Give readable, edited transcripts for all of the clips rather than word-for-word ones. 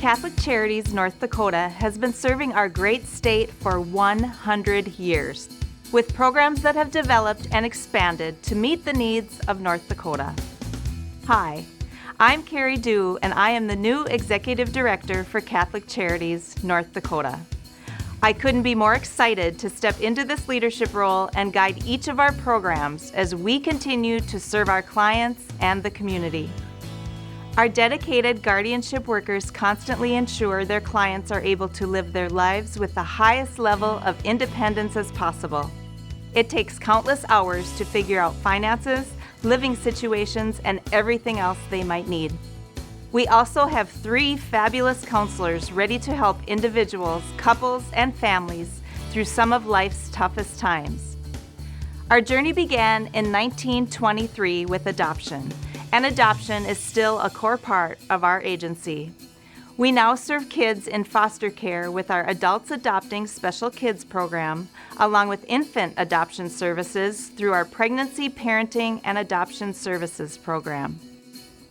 Catholic Charities North Dakota has been serving our great state for 100 years, with programs that have developed and expanded to meet the needs of North Dakota. Hi, I'm Carrie Dew, and I am the new Executive Director for Catholic Charities North Dakota. I couldn't be more excited to step into this leadership role and guide each of our programs as we continue to serve our clients and the community. Our dedicated guardianship workers constantly ensure their clients are able to live their lives with the highest level of independence as possible. It takes countless hours to figure out finances, living situations, and everything else they might need. We also have 3 fabulous counselors ready to help individuals, couples, and families through some of life's toughest times. Our journey began in 1923 with adoption, and adoption is still a core part of our agency. We now serve kids in foster care with our Adults Adopting Special Kids program, along with infant adoption services through our Pregnancy, Parenting, and Adoption Services program.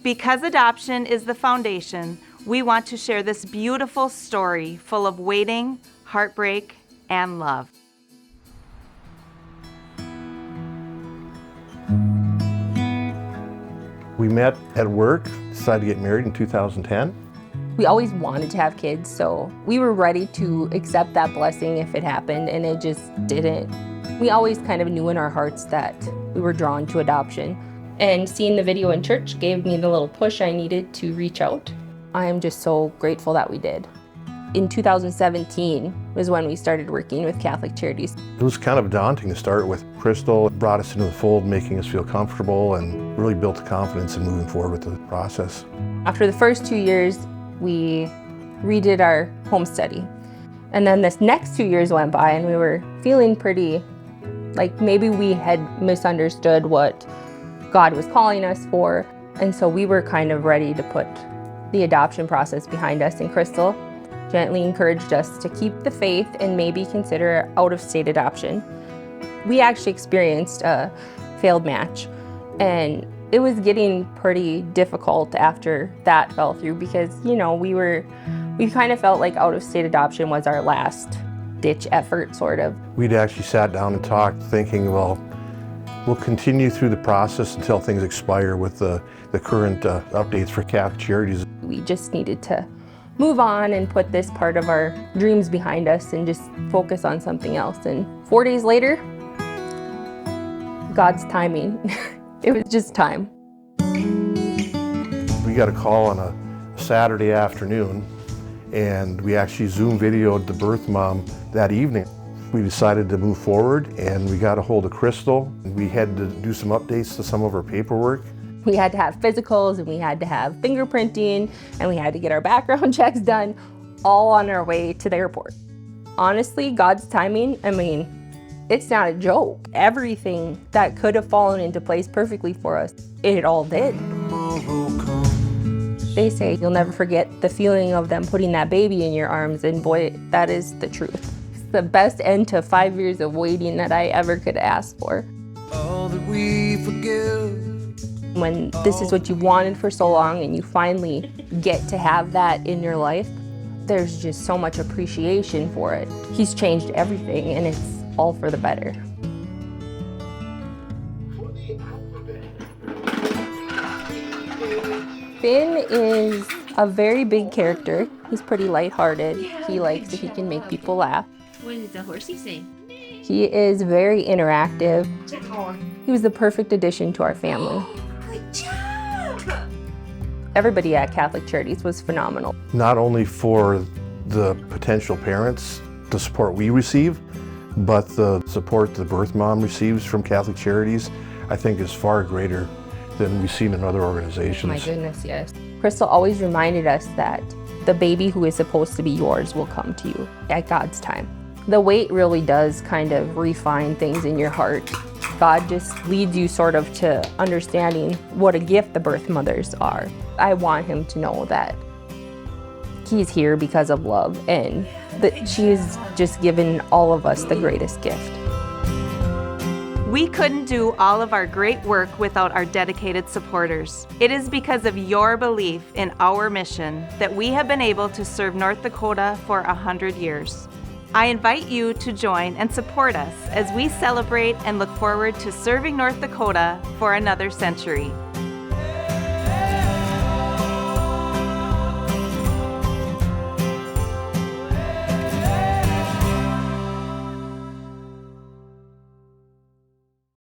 Because adoption is the foundation, we want to share this beautiful story full of waiting, heartbreak, and love. We met at work, decided to get married in 2010. We always wanted to have kids, so we were ready to accept that blessing if it happened, and it just didn't. We always kind of knew in our hearts that we were drawn to adoption. And seeing the video in church gave me the little push I needed to reach out. I am just so grateful that we did. In 2017 was when we started working with Catholic Charities. It was kind of daunting to start with. Crystal brought us into the fold, making us feel comfortable and really built the confidence in moving forward with the process. After the first 2 years, we redid our home study. And then this next 2 years went by and we were feeling pretty like maybe we had misunderstood what God was calling us for. And so we were kind of ready to put the adoption process behind us, and Crystal gently encouraged us to keep the faith and maybe consider out-of-state adoption. We actually experienced a failed match, and it was getting pretty difficult after that fell through because, you know, we kind of felt like out-of-state adoption was our last ditch effort, sort of. We'd actually sat down and talked thinking, well, we'll continue through the process until things expire with the current updates for Catholic Charities. We just needed to move on and put this part of our dreams behind us and just focus on something else. And 4 days later, God's timing. It was just time. We got a call on a Saturday afternoon, and we actually Zoom videoed the birth mom that evening. We decided to move forward, and we got a hold of Crystal. We had to do some updates to some of our paperwork. We had to have physicals, and we had to have fingerprinting, and we had to get our background checks done, all on our way to the airport. Honestly, God's timing, I mean, it's not a joke. Everything that could have fallen into place perfectly for us, it all did. They say you'll never forget the feeling of them putting that baby in your arms, and boy, that is the truth. It's the best end to 5 years of waiting that I ever could ask for. All that we forgive. When this is what you wanted for so long and you finally get to have that in your life, there's just so much appreciation for it. He's changed everything, and it's all for the better. Finn is a very big character. He's pretty lighthearted. He likes if he can make people laugh. What did the horsey say? He is very interactive. He was the perfect addition to our family. Good job! Everybody at Catholic Charities was phenomenal. Not only for the potential parents, the support we receive, but the support the birth mom receives from Catholic Charities, I think is far greater than we've seen in other organizations. My goodness, yes. Crystal always reminded us that the baby who is supposed to be yours will come to you at God's time. The wait really does kind of refine things in your heart. God just leads you sort of to understanding what a gift the birth mothers are. I want him to know that he's here because of love, and that she's just given all of us the greatest gift. We couldn't do all of our great work without our dedicated supporters. It is because of your belief in our mission that we have been able to serve North Dakota for 100 years. I invite you to join and support us as we celebrate and look forward to serving North Dakota for another century.